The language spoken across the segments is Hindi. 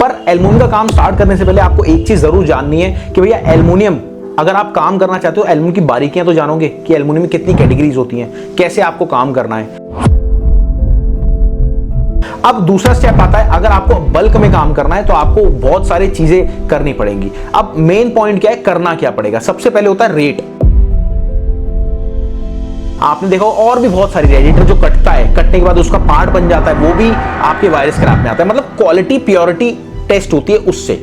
पर एल्युमिनियम का काम स्टार्ट करने से पहले आपको एक चीज जरूर जाननी है कि भैया एल्युमिनियम अगर आप काम करना चाहते हो, एल्युमिनियम की बारीकियां तो जानोगे कि एल्युमिनियम में कितनी कैटेगरीज होती हैं, कैसे आपको काम करना है। अब दूसरा स्टेप आता है, अगर आपको बल्क में काम करना है तो आपको बहुत सारी चीजें करनी पड़ेंगी। अब मेन पॉइंट क्या है, करना क्या पड़ेगा। सबसे पहले होता है रेट। आपने देखा और भी बहुत सारी रेडिएटर जो कटता है, कटने के बाद उसका पार्ट बन जाता है, वो भी आपके वायर स्क्रैप में आता है। मतलब क्वालिटी प्योरिटी टेस्ट होती है उससे।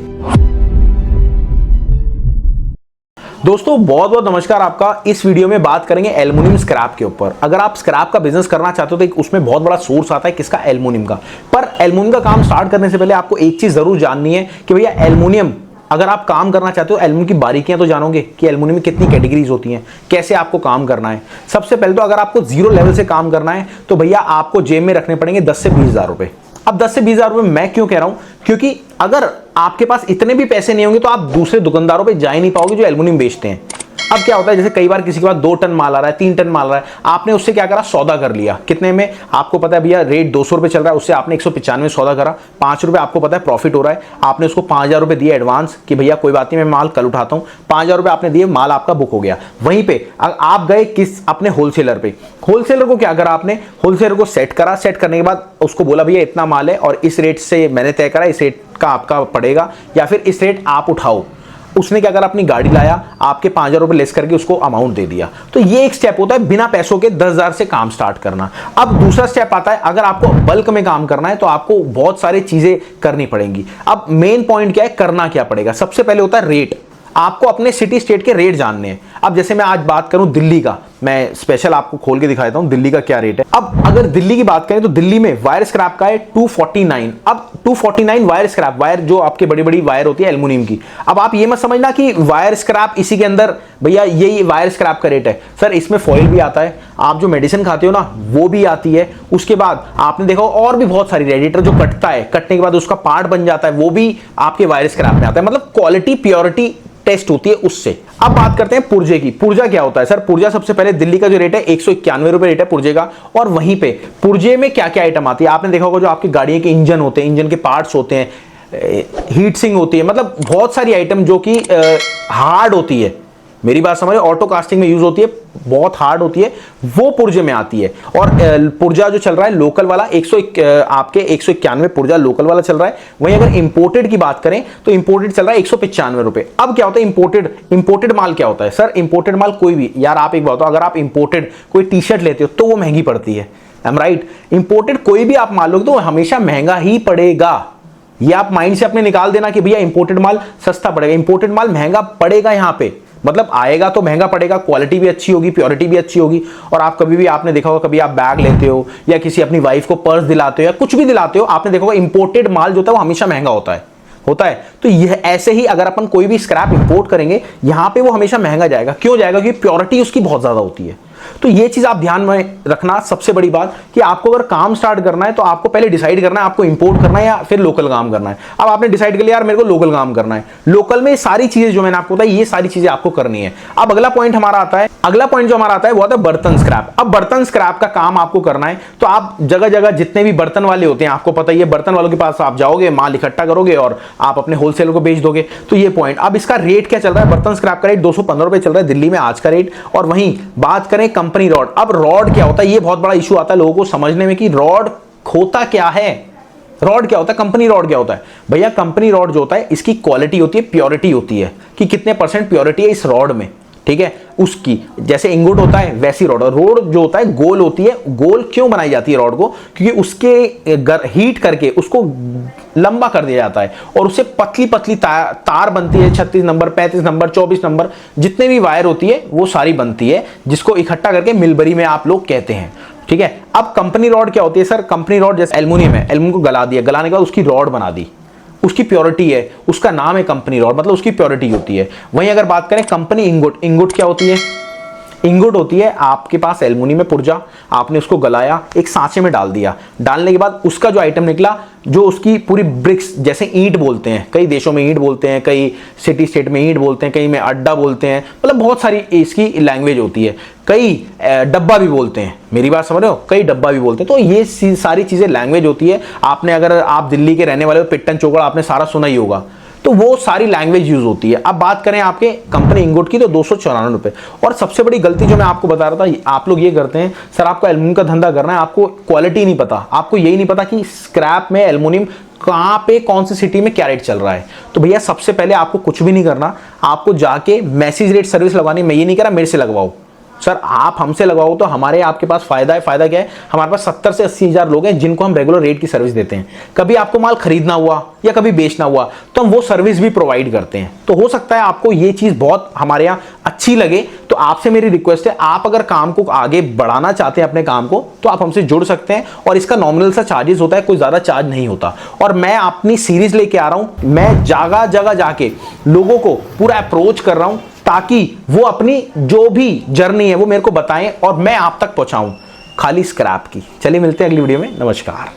दोस्तों बहुत बहुत नमस्कार। आपका इस वीडियो में बात करेंगे एल्युमिनियम स्क्रैप के ऊपर। अगर आप स्क्रैप का बिजनेस करना चाहते हो तो उसमें बहुत बड़ा सोर्स आता है किसका, एल्युमिनियम का। पर एल्युमिनियम का काम स्टार्ट करने से पहले आपको एक चीज जरूर जाननी है कि भैया एल्युमिनियम अगर आप काम करना चाहते हो, एल्युमिनियम की बारीकियां तो जानोगे कि एल्युमिनियम में कितनी कैटेगरीज होती हैं, कैसे आपको काम करना है। सबसे पहले तो अगर आपको जीरो लेवल से काम करना है तो भैया आपको जेब में रखने पड़ेंगे 10 से 20 हजार रुपए। अब 10 से 20 हजार रुपए मैं क्यों कह रहा हूं, क्योंकि अगर आपके पास इतने भी पैसे नहीं होंगे तो आप दूसरे दुकानदारों पे जा ही नहीं पाओगे जो एल्युमिनियम बेचते हैं। अब क्या होता है, जैसे कई बार किसी के पास 2 टन माल आ रहा है, 3 टन माल आ रहा है, आपने उससे क्या करा, सौदा कर लिया। कितने में, आपको पता है भैया रेट 200 रुपए चल रहा है, उससे आपने 195 सौदा करा, 5 रुपए आपको पता है प्रॉफिट हो रहा है। आपने उसको 5000 रुपए दिए एडवांस कि भैया कोई बात नहीं मैं माल कल उठाता हूं। 5000 रुपए आपने दिए, माल आपका बुक हो गया। वहीं पे आप गए किस, अपने होलसेलर पे। होलसेलर को क्या करा आपने, होलसेलर को सेट करा। सेट करने के बाद उसको बोला भैया इतना माल है और इस रेट से मैंने तय करा, इस रेट का आपका पड़ेगा या फिर इस रेट आप उठाओ। उसने क्या करा, अपनी गाड़ी लाया, आपके 5000 रुपए लेस करके उसको अमाउंट दे दिया। तो ये एक स्टेप होता है बिना पैसों के 10,000 से काम स्टार्ट करना। अब दूसरा स्टेप आता है, अगर आपको बल्क में काम करना है तो आपको बहुत सारी चीजें करनी पड़ेंगी। अब मेन पॉइंट क्या है, करना क्या पड़ेगा। सबसे पहले होता है रेट। आपको अपने सिटी स्टेट के रेट जानने हैं। अब जैसे मैं आज बात करूं दिल्ली का, मैं स्पेशल आपको खोल के दिखाता हूं दिल्ली का क्या रेट है। अब अगर दिल्ली की बात करें तो दिल्ली में वायर स्क्रैप का है 249। अब 249 वायर स्क्रैप, वायर जो आपके बड़ी बड़ी वायर होती है एल्युमिनियम की। अब आप ये मत समझना कि वायर स्क्रैप इसी के अंदर भैया यही वायर स्क्रैप का रेट है। सर इसमें फॉइल भी आता है, आप जो मेडिसिन खाते हो ना वो भी आती है। उसके बाद आपने देखा और भी बहुत सारी रेडिएटर जो कटता है, कटने के बाद उसका पार्ट बन जाता है, वो भी आपके वायर स्क्रैप में आता है। मतलब क्वालिटी प्योरिटी टेस्ट होती है उससे। अब बात करते हैं पुर्जे की। पुर्जा क्या होता है सर, पुर्जा सबसे पहले दिल्ली का जो रेट है 191 रुपए रेट है पुर्जे का। और वहीं पे पुर्जे में क्या क्या आइटम आती है, आपने देखा होगा जो आपकी गाड़ियों के इंजन होते हैं, इंजन के पार्ट्स होते हैं, हीट सिंक होती है, मतलब बहुत सारी आइटम जो कि हार्ड होती है। मेरी बात समझो, ऑटो कास्टिंग में यूज होती है, बहुत हार्ड होती है, वो पुर्जे में आती है। और पुर्जा जो चल रहा है लोकल वाला आपके 191 पुर्जा लोकल वाला चल रहा है। वहीं अगर इंपोर्टेड की बात करें तो इंपोर्टेड चल रहा है 195 रुपए। अब क्या होता है इंपोर्टेड माल क्या होता है सर, इंपोर्टेड माल कोई भी, यार आप एक बात, अगर आप इंपोर्टेड कोई टी शर्ट लेते हो तो वो महंगी पड़ती है, एम राइट। इंपोर्टेड कोई भी आप माल लोगे तो हमेशा महंगा ही पड़ेगा। ये आप माइंड से अपने निकाल देना कि भैया इंपोर्टेड माल सस्ता पड़ेगा, इंपोर्टेड माल महंगा पड़ेगा। यहां पे मतलब आएगा तो महंगा पड़ेगा, क्वालिटी भी अच्छी होगी, प्योरिटी भी अच्छी होगी। और आप कभी भी, आपने देखा होगा कभी आप बैग लेते हो या किसी अपनी वाइफ को पर्स दिलाते हो या कुछ भी दिलाते हो, आपने देखा होगा इंपोर्टेड माल जो होता है वो हमेशा महंगा होता है। तो यह ऐसे ही अगर अपन कोई भी स्क्रैप इंपोर्ट करेंगे यहां पे वो हमेशा महंगा जाएगा। क्यों जाएगा, क्योंकि प्योरिटी उसकी बहुत ज्यादा होती है। तो ये चीज आप ध्यान में रखना। सबसे बड़ी बात कि आपको अगर काम स्टार्ट करना है तो आपको पहले डिसाइड करना है आपको इंपोर्ट करना है या फिर लोकल काम करना है। अब आपने डिसाइड कर लिया यार मेरे को लोकल काम करना है, लोकल में सारी चीजें जो मैंने आपको बताई ये सारी चीजें आपको करनी है। अब अगला पॉइंट हमारा आता है, अगला पॉइंट जो हमारा आता है वो आता है बर्तन स्क्रैप। अब बर्तन स्क्रैप का काम आपको करना है तो आप जगह जगह जितने भी बर्तन वाले होते हैं, आपको पता ही है, बर्तन वालों के पास आप जाओगे, माल इकट्ठा करोगे और आप अपने होलसेलर को बेच दोगे। तो ये पॉइंट। अब इसका रेट क्या चल रहा है, बर्तन स्क्रैप का रेट 215 रुपए चल रहा है दिल्ली में आज का रेट। और वहीं बात करें कंपनी रॉड। अब रॉड क्या होता है, ये बहुत बड़ा इशू आता है लोगों को समझने में कि रॉड होता क्या है। रॉड क्या होता है, कंपनी रॉड क्या होता है। भैया कंपनी रॉड जो होता है इसकी क्वालिटी होती है, प्योरिटी होती है कि कितने % प्योरिटी है इस रॉड में, ठीक है। उसकी जैसे इंगोट होता है वैसी रॉड। और रॉड जो होता है गोल होती है। गोल क्यों बनाई जाती है रॉड को, क्योंकि उसके हीट करके उसको लंबा कर दिया जाता है और उससे पतली पतली तार बनती है। 36 नंबर, 35 नंबर, 24 नंबर, जितने भी वायर होती है वो सारी बनती है, जिसको इकट्ठा करके मिलबरी में आप लोग कहते हैं, ठीक है। अब कंपनी रॉड क्या होती है सर, कंपनी रॉड जैसे एल्युमिनियम है, एल्युमिनियम को गला दिया, गलाने के बाद उसकी रॉड बना दी, उसकी प्योरिटी है, उसका नाम है कंपनी रॉड, मतलब उसकी प्योरिटी होती है। वहीं अगर बात करें कंपनी इंगोट, इंगोट क्या होती है, इंगोट होती है आपके पास एल्युमिनियम में पुर्जा, आपने उसको गलाया, एक सांचे में डाल दिया, डालने के बाद उसका जो आइटम निकला, जो उसकी पूरी ब्रिक्स, जैसे ईंट बोलते हैं, कई देशों में ईंट बोलते हैं, कई सिटी स्टेट में ईंट बोलते हैं, कई में अड्डा बोलते हैं, मतलब बहुत सारी इसकी लैंग्वेज होती है। कई डब्बा भी बोलते हैं, मेरी बात समझ रहे हो, कई डब्बा भी बोलते हैं। तो ये सारी चीजें लैंग्वेज होती है। आपने, अगर आप दिल्ली के रहने वाले हो, पिट्टन चोकड़ आपने सारा सुना ही होगा, तो वो सारी लैंग्वेज यूज होती है। अब बात करें आपके कंपनी इंगोट की, तो 294 रुपए। और सबसे बड़ी गलती जो मैं आपको बता रहा था, आप लोग ये करते हैं, सर आपको एल्युमिनियम का धंधा करना है, आपको क्वालिटी नहीं पता, आपको यही नहीं पता कि स्क्रैप में एल्युमिनियम कहां पे, कौन सी सिटी में क्या रेट चल रहा है। तो भैया सबसे पहले आपको कुछ भी नहीं करना, आपको जाके मैसेज रेट सर्विस लगवानी। मैं ये नहीं कह रहा मेरे से लगवाओ, सर आप हमसे लगवाओ तो हमारे आपके पास फायदा है। फायदा क्या है, हमारे पास 70 से 80 हजार लोग हैं जिनको हम रेगुलर रेट की सर्विस देते हैं। कभी आपको माल खरीदना हुआ या कभी बेचना हुआ तो हम वो सर्विस भी प्रोवाइड करते हैं। तो हो सकता है आपको ये चीज बहुत हमारे यहाँ अच्छी लगे, तो आपसे मेरी रिक्वेस्ट है, आप अगर काम को आगे बढ़ाना चाहते हैं अपने काम को, तो आप हमसे जुड़ सकते हैं। और इसका नॉमिनल सा चार्जेस होता है, कोई ज्यादा चार्ज नहीं होता। और मैं अपनी सीरीज लेके आ रहा हूं, मैं जगह जगह जाके लोगों को पूरा अप्रोच कर रहा हूं, ताकि वो अपनी जो भी जर्नी है वो मेरे को बताएं और मैं आप तक पहुंचाऊं, खाली स्क्रैप की। चलिए मिलते हैं अगली वीडियो में, नमस्कार।